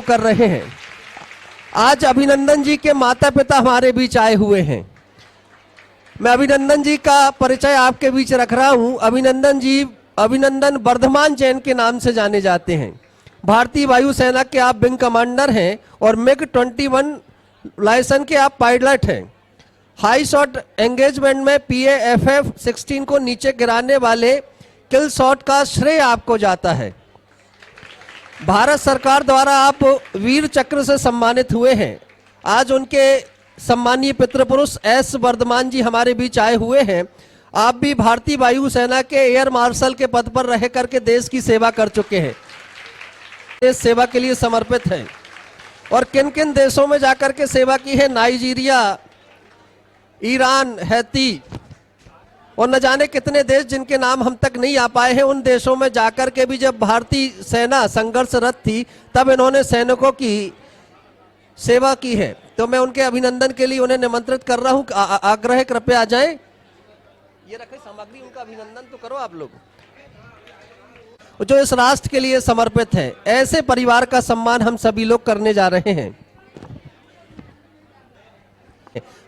कर रहे हैं। आज अभिनंदन जी के माता पिता हमारे बीच आए हुए हैं। मैं अभिनंदन जी का परिचय आपके बीच रख रहा हूं। अभिनंदन जी अभिनंदन वर्धमान जैन के नाम से जाने जाते हैं। भारतीय वायुसेना के आप विंग कमांडर हैं और मिग 21 लाइसेंस के आप पायलट हैं। हाई शॉट एंगेजमेंट में PAFF 16 को नीचे गिराने वाले किल शॉट का श्रेय आपको जाता है। भारत सरकार द्वारा आप वीर चक्र से सम्मानित हुए हैं। आज उनके सम्मानीय पितृपुरुष S वर्धमान जी हमारे बीच आए हुए हैं। आप भी भारतीय वायुसेना के एयर मार्शल के पद पर रह करके देश की सेवा कर चुके हैं, देश सेवा के लिए समर्पित हैं। और किन किन देशों में जाकर के सेवा की है? नाइजीरिया, ईरान, हैती और न जाने कितने देश जिनके नाम हम तक नहीं आ पाए हैं। उन देशों में जाकर के भी जब भारतीय सेना संघर्षरत थी तब इन्होंने सैनिकों की सेवा की है। तो मैं उनके अभिनंदन के लिए उन्हें निमंत्रित कर रहा हूं। आग्रह कृपया आ जाएं। ये रखे सामग्री, उनका अभिनंदन तो करो आप लोग जो इस राष्ट्र के लिए समर्पित है। ऐसे परिवार का सम्मान हम सभी लोग करने जा रहे हैं।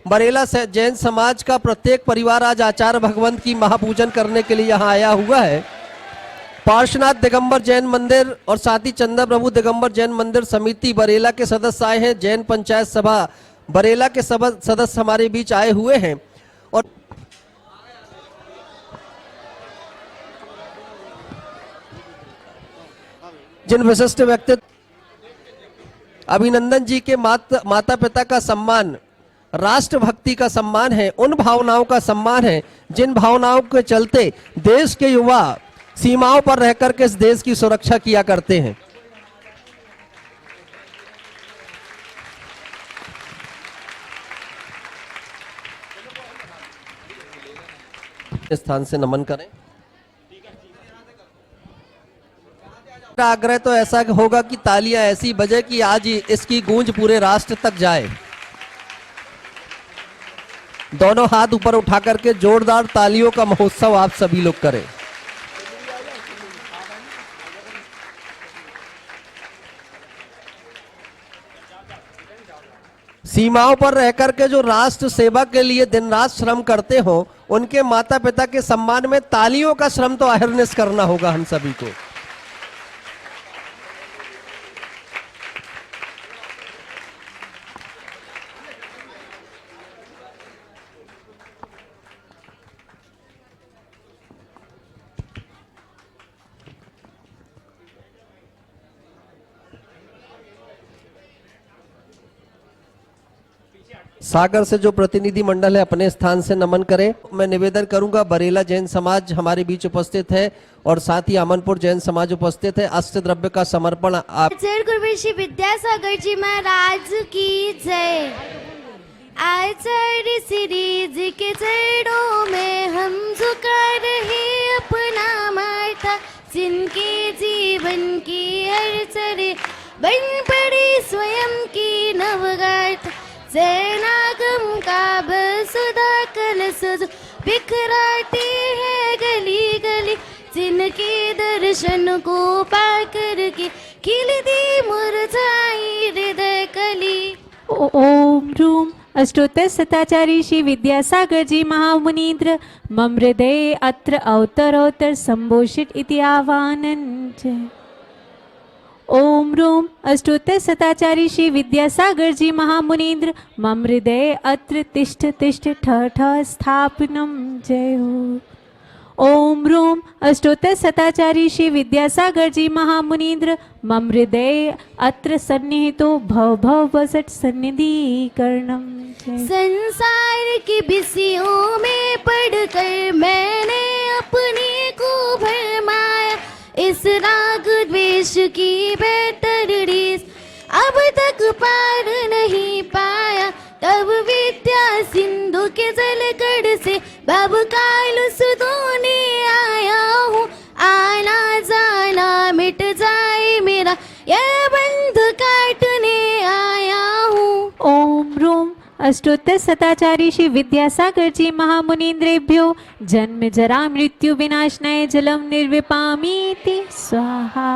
बरेला से जैन समाज का प्रत्येक परिवार आज आचार्य भगवंत की महापूजन करने के लिए यहाँ आया हुआ है। पार्श्वनाथ दिगंबर जैन मंदिर और साथ ही चंद्र प्रभु दिगंबर जैन मंदिर समिति बरेला के सदस्य आए हैं। जैन पंचायत सभा बरेला के सदस्य हमारे बीच आए हुए हैं। और जिन विशिष्ट व्यक्तित्व अभिनंदन जी के माता पिता का सम्मान राष्ट्रभक्ति का सम्मान है, उन भावनाओं का सम्मान है जिन भावनाओं के चलते देश के युवा सीमाओं पर रहकर के इस देश की सुरक्षा किया करते हैं। स्थान से नमन करें। आग्रह तो ऐसा होगा कि तालियां ऐसी बजे कि आज इसकी गूंज पूरे राष्ट्र तक जाए। दोनों हाथ ऊपर उठा करके जोरदार तालियों का महोत्सव आप सभी लोग करें। सीमाओं पर रहकर के जो राष्ट्र सेवा के लिए दिन रात श्रम करते हो, उनके माता पिता के सम्मान में तालियों का श्रम तो अहिर्निश करना होगा हम सभी को। सागर से जो प्रतिनिधि मंडल है अपने स्थान से नमन करें। मैं निवेदन करूंगा, बरेला जैन समाज हमारे बीच उपस्थित है और साथ ही आमनपुर जैन समाज उपस्थित है। अष्ट द्रव्य का समर्पण आप गुरु श्री विद्यासागर जी महाराज की जय। आचार्य श्री जी के चरणों में हम झुका रहे अपना माथा, जिनके जीवन की हर चरे बन पड़ी स्वयं की नवगाथा। जैनागम का बसुधा कलश बिखराते हैं गली गली, जिनके दर्शन को पाकर के खिलती मुरझाई हृदय कली। ओम रूम अष्टोत्तर शताचार्य श्री विद्यासागर जी महामुनीन्द्र मम हृदये अत्र अवतरोत्तर संभोषित इति आह्वानञ्च। ओम रूम अष्टोत्तर शताचार्य श्री विद्यासागर जी महामुनीन्द्र मम हृदये अत्र तिष्ठ तिष्ठ ठ ठ स्थापनम जय हो। ओम रूम अष्टोत्तर शताचार्य श्री विद्यासागर जी महामुनीन्द्र मम हृदये अत्र सन्निहितो भव भव वसट सन्निधिकरणम जय। संसार की बिसियों में पढ़कर मैंने अपने को भरमाया, इस राग द्वेष की बेहतर रीस अब तक पार नहीं पाया। तब विद्या सिंधु के जलकड़ से बब काल सुधोने आया हूँ। आना जाना मिट जाए मेरा, यह बंध काटने आया हूँ। ओम रूम अष्टोत्तर शताचार्य श्री विद्यासागर जी महामुनीन्द्रेभ्यो जन्म जरा मृत्यु विनाशनाय जलम निर्विपामीति स्वाहा।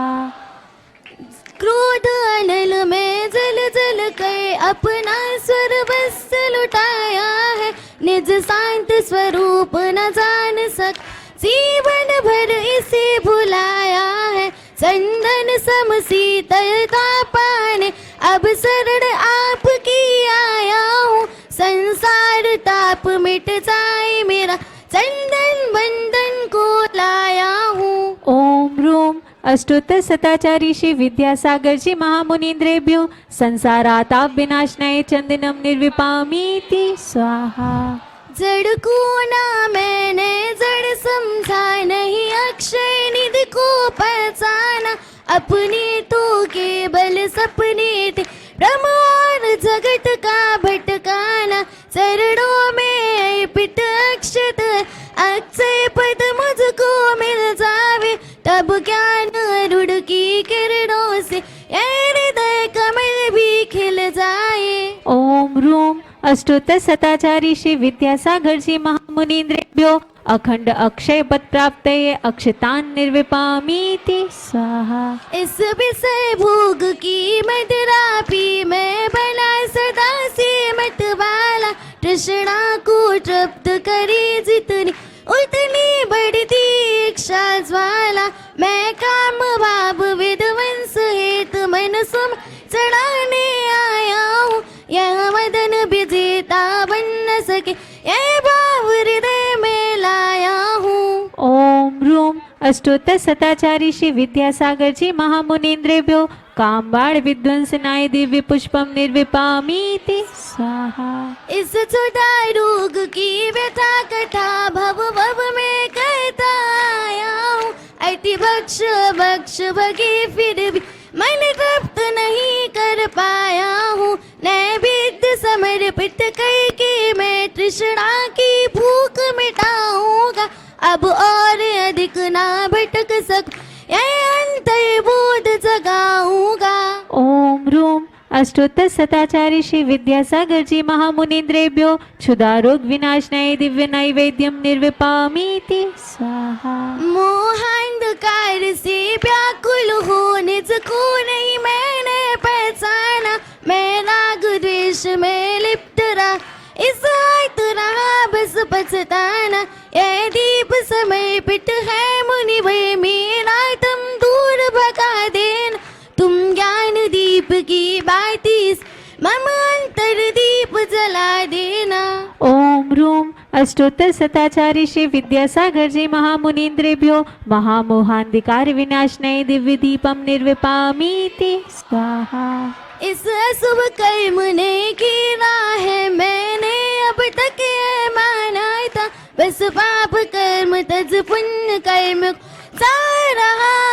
क्रोध अनल में जल जल कर अपना सर्वस्व लुटाया है, निज शांत स्वरूप न जान सक जीवन भर इसे भुलाया है। चंदन सम शीतलता पाने अब शरण आपकी आया हूँ, संसार ताप मिट जाए मेरा चंदन बंधन को लाया हूँ। ओम ह्रूम अष्टोत्तर शताचारी श्री विद्यासागर जी महामुनीन्द्रेभ्यो संसाराताप विनाशनाय चंदनम निर्विपामीति स्वाहा। जड़ को ना मैंने जड़ समझा, नहीं अक्षय निधि को पहचाना, अपने तो केवल सपने थे ब्रह्म और जगत का भटकाना। चरणों में अर्पित अक्षत अक्षय पद मुझको मिल जावे, तब ज्ञान अरुण की किरणों से हृदय कमल भी खिल जाए। ओम ह्रूम अष्टोत्तर शताचारी श्री विद्यासागर जी महामुनीन्द्रेभ्यो अखंड अक्षय पद प्राप्त अक्षतान निर्विपामीति स्वाहा। इस विषय भोग की मदिरा पी मैं बना सदा से मत वाला, तृष्णा को तृप्त करे जितनी उतनी बढ़ती इच्छा ज्वाला। मैं काम भाव विध्वंस हेत मन सुम चढ़ाने आया हूँ, यह मदन विजेता बन न सके यह भाव हृदय में लाया हूँ। ओम ह्रूम अष्टोत्तर शताचारी श्री विद्यासागर जी महामुनीन्द्रेभ्यो कामबाण विध्वंसनाय दिव्य पुष्पम निर्विपामीति स्वाहा। इस छोटा रोग की व्यथा कथा भव भव में कहता आया हूँ, अति बख्श बख्श भगे फिर भी मन तृप्त नहीं कर पाया हूँ। नैवेद्य समर्पित करके मैं तृष्णा की भूख मिटाऊंगा, अब और अधिक ना भटक सकूं यह अंतर्बोध जगाऊंगा। ओम ह्रूम अष्टोत्तर शताचारी श्री विद्यासागर जी महामुनीन्द्रेभ्यो क्षुधारोग विनाशनाय दिव्य नैवेद्यम निर्विपामीति स्वाहा। मोहांधकार से व्याकुल हो निज को नहीं मैंने पहचाना, मैं राग द्वेष में लिप्त रहा इस आयत रहा बस पछताना। यह दीप समर्पित है मुनि भय मेरा तुम दूर भगा देना, तुम ज्ञान दीप की बाती मम अंतर दीप जला देना। ओम ह्रूम अष्टोत्तर शताचारी श्री विद्यासागर जी महामुनीन्द्रेभ्यो महामोहांधिकार विनाशनाय दिव्य दीपम निर्विपामीति स्वाहा। इस अशुभ कर्म ने गिरा है मैंने अब तक ये माना था, बस पाप कर्म तज पुण्य कर्म सारा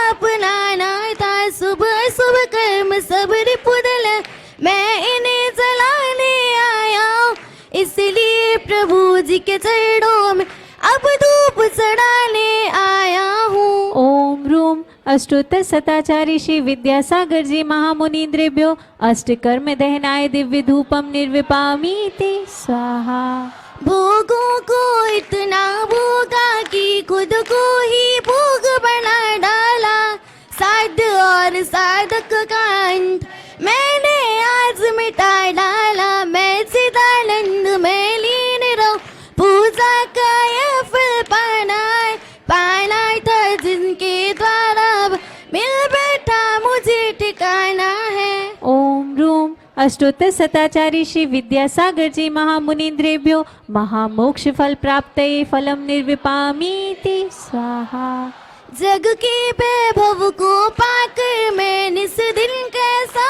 अपनाना था। शुभ अशुभ कर्म सब रिपुदल मैं इन्हें जलाने आया हूँ, इसलिए प्रभु जी के चरणों में अब धूप चढ़ाने आया हूँ। ओम ह्रूम अष्टोत्तर शताचारी श्री विद्यासागर जी महामुनीन्द्रेभ्यो अष्टकर्म दहनाय दिव्य धूपम निर्विपामीति स्वाहा। भोगों को इतना भोगा कि खुद को ही भोग बना डाला, साध्य और साधक का अंत मैंने आज मिटा डाला। मैं चिदानंद में लीन रहूं, पूजा का यह फल पाना था जिनके द्वारा मिल बैठा मुझे ठिकाना है। ओम ह्रूम अष्टोत्तर शताचारी श्री विद्यासागर जी महामुनीन्द्रेभ्यो महामोक्ष फल प्राप्त फलम निर्विपामीति स्वाहा। जग के वैभव को पाकर मैं निस दिन कैसा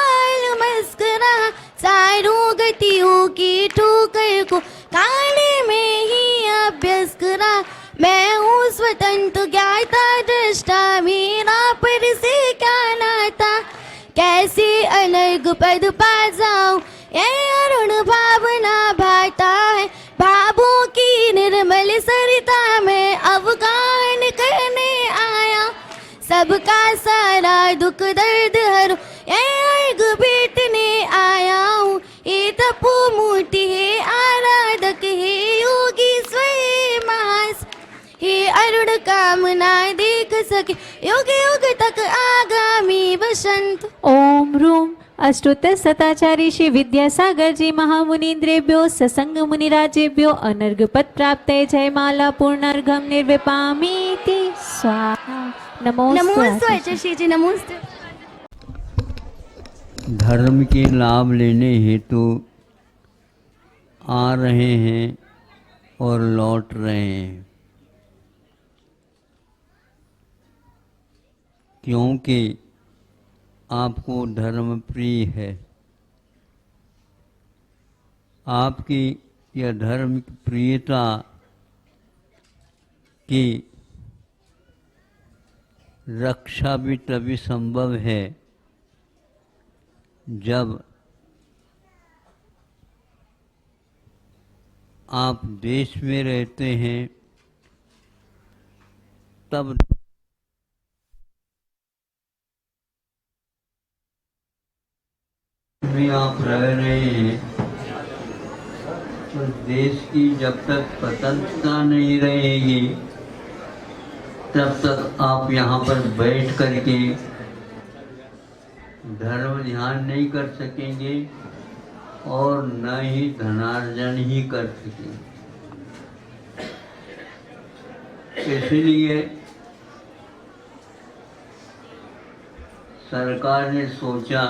मस्क रहा, चारों गतियों की ठोकर को काले में ही अभ्यस्त रहा। मैं हूँ स्वतंत्र ज्ञाता दृष्टा, मेरा पर से क्या नाता, कैसे अनर्ग पद पा जाऊं यह अरुण भावना भाता है। भावों की निर्मल सरिता में अवगाहन करने आया, सबका सारा दुख दर्द हरो यह अर्घ भेटने आया हूँ। ये तपो मूर्ति है आराधक है योगी स्वयं मास, हे अरुण कामना देख सके युग युग तक आगामी बसंत। ओम रूम अष्टोत्तर शताचार्य श्री विद्यासागर जी महामुनीन्द्रेभ्यो ससंग मुनिराजेभ्यो अनर्घ पद प्राप्त जयमाला पूर्णार्घम निर्विपामीति स्वाहा। नमोस्तु श्री जी, नमोस्तु। धर्म के लाभ लेने हेतु आ रहे हैं और लौट रहे हैं, क्योंकि आपको धर्म प्रिय है। आपकी यह धर्म की प्रियता की रक्षा भी तभी संभव है जब आप देश में रहते हैं, तब में आप रह रहे हैं, तो देश की जब तक स्वतंत्रता नहीं रहेगी तब तक आप यहाँ पर बैठ करके धर्म ध्यान नहीं कर सकेंगे और न ही धनार्जन ही कर सकेंगे। इसलिए सरकार ने सोचा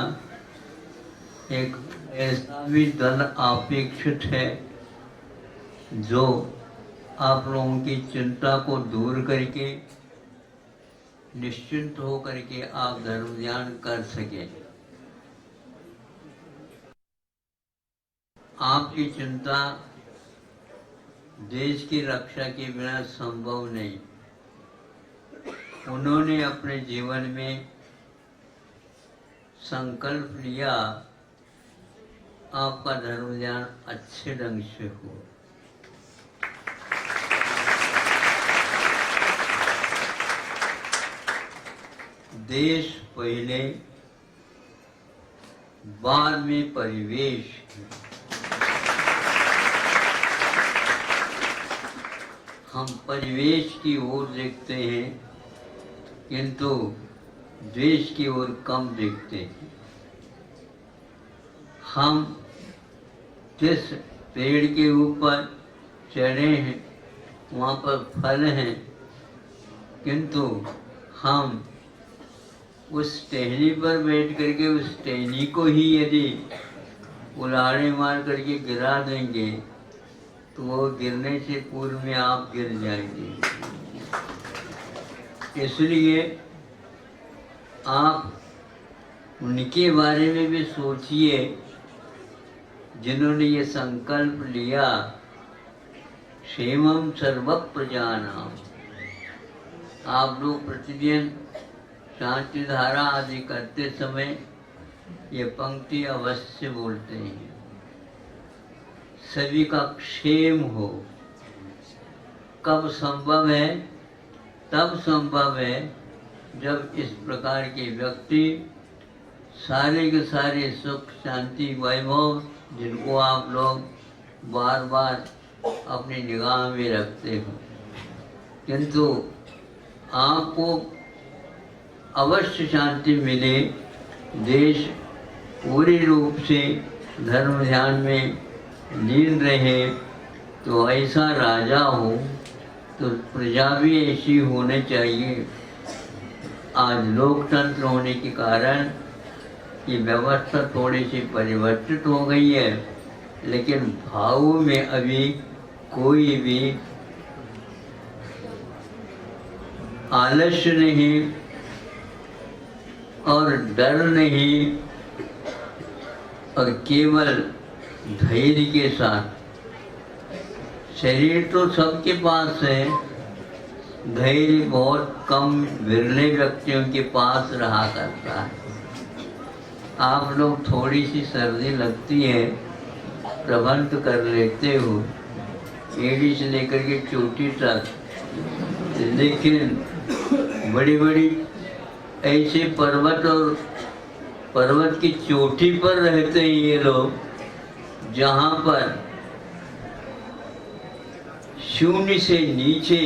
एक ऐसा भी दल अपेक्षित है जो आप लोगों की चिंता को दूर करके निश्चिंत हो करके आप धर्म ध्यान कर सके। आपकी चिंता देश की रक्षा के बिना संभव नहीं। उन्होंने अपने जीवन में संकल्प लिया आपका धर्म ध्यान अच्छे ढंग से हो। देश पहले, बाद में परिवेश। हम परिवेश की ओर देखते हैं किंतु देश की ओर कम देखते हैं। हम जिस पेड़ के ऊपर चढ़े हैं वहाँ पर फल हैं, किंतु हम उस टहनी पर बैठ करके उस टहनी को ही यदि उलाड़े मार करके गिरा देंगे तो वो गिरने से पूर्व में आप गिर जाएंगे। इसलिए आप उनके बारे में भी सोचिए जिन्होंने ये संकल्प लिया, क्षेमम सर्व प्रजानाम। आप लोग प्रतिदिन शांति धारा आदि करते समय ये पंक्ति अवश्य बोलते हैं, सभी का क्षेम हो। कब संभव है? तब संभव है जब इस प्रकार के व्यक्ति सारे के सारे सुख शांति वैभव जिनको आप लोग बार बार अपनी निगाह में रखते हो, किंतु आपको अवश्य शांति मिले, देश पूरी रूप से धर्म ध्यान में लीन रहे, तो ऐसा राजा हो तो प्रजा भी ऐसी होनी चाहिए। आज लोकतंत्र होने के कारण ये व्यवस्था थोड़ी सी परिवर्तित हो गई है, लेकिन भावों में अभी कोई भी आलस्य नहीं और डर नहीं, और केवल धैर्य के साथ। शरीर तो सबके पास है, धैर्य बहुत कम विरले व्यक्तियों के पास रहा करता है। आप लोग थोड़ी सी सर्दी लगती है प्रबंध कर लेते हो, एड़ी से लेकर के चोटी तक, लेकिन बड़ी बड़ी ऐसे पर्वत और पर्वत की चोटी पर रहते हैं ये लोग, जहाँ पर शून्य से नीचे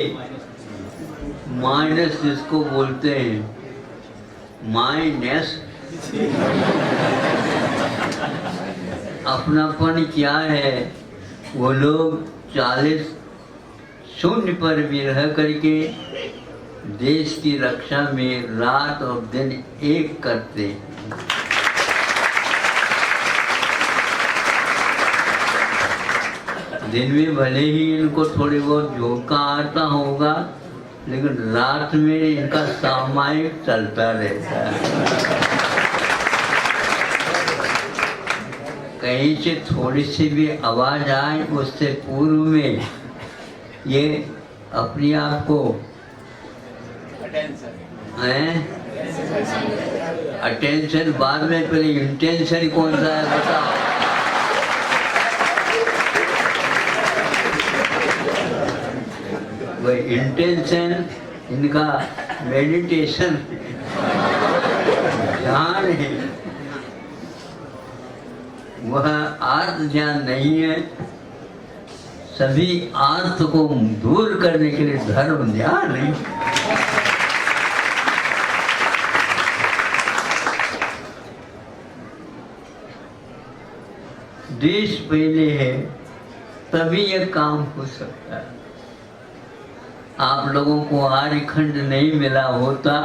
माइनस जिसको बोलते हैं, माइनस अपनापन क्या है। वो लोग 40 शून्य पर भी रह करके देश की रक्षा में रात और दिन एक करते हैं। दिन में भले ही इनको थोड़ी बहुत झोंका आता होगा, लेकिन रात में इनका सामायिक चलता रहता है। कहीं से थोड़ी सी भी आवाज आए उससे पूर्व में ये अपने आप को अटेंशन बाद में, पहले इंटेंशन कौन सा है बताओ। वह इंटेंशन इनका मेडिटेशन ध्यान है, वह आर्थ ध्यान नहीं है। सभी आर्थ को दूर करने के लिए धर्म ध्यान नहीं। देश पहले है तभी यह काम हो सकता है। आप लोगों को आर्यखंड नहीं मिला होता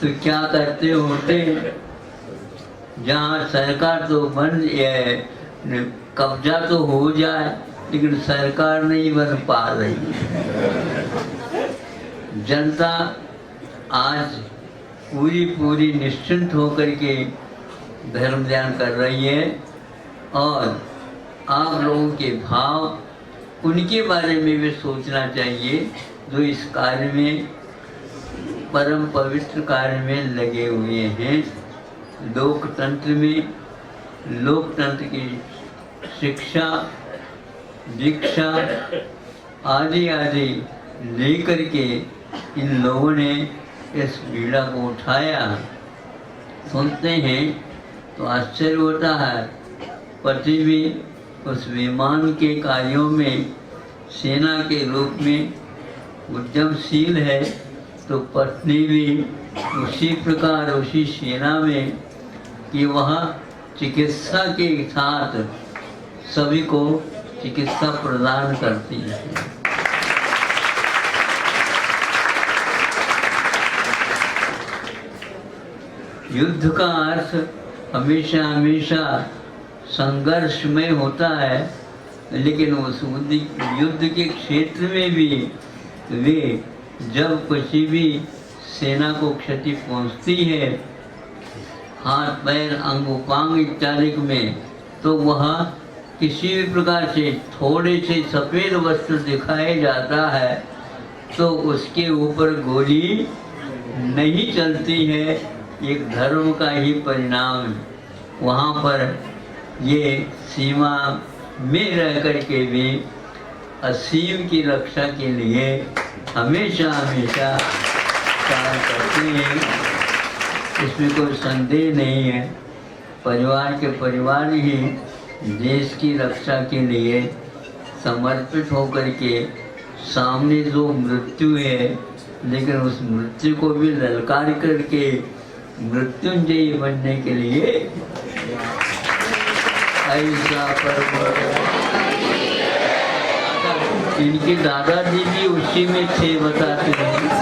तो क्या करते होते। जहाँ सरकार तो बन कब्जा तो हो जाए, लेकिन सरकार नहीं बन पा रही। जनता आज पूरी निश्चिंत होकर के धर्म ध्यान कर रही है, और आप लोगों के भाव उनके बारे में भी सोचना चाहिए जो इस कार्य में, परम पवित्र कार्य में लगे हुए हैं। लोकतंत्र में, लोकतंत्र की शिक्षा, दीक्षा आदि आदि लेकर के इन लोगों ने इस पीड़ा को उठाया। सुनते हैं तो आश्चर्य होता है। पति भी उस विमान के कार्यों में सेना के रूप में उद्यमशील है, तो पत्नी भी उसी प्रकार उसी सेना में कि वह चिकित्सा के साथ सभी को चिकित्सा प्रदान करती है। युद्ध का अर्थ हमेशा हमेशा संघर्षमय होता है, लेकिन उस युद्ध के क्षेत्र में भी वे जब किसी भी सेना को क्षति पहुंचती है, हाथ पैर अंग उपांग इत्यादि में, तो वह किसी भी प्रकार से थोड़े से सफ़ेद वस्त्र दिखाया जाता है तो उसके ऊपर गोली नहीं चलती है। एक धर्म का ही परिणाम। वहाँ पर ये सीमा में रह कर के भी असीम की रक्षा के लिए हमेशा हमेशा कार्य करते हैं, इसमें कोई संदेह नहीं है। परिवार के परिवार ही देश की रक्षा के लिए समर्पित होकर के सामने जो मृत्यु है, लेकिन उस मृत्यु को भी ललकार करके मृत्युंजयी बनने के लिए ऐसा पर इनके दादाजी भी उसी में थे, बताते हैं।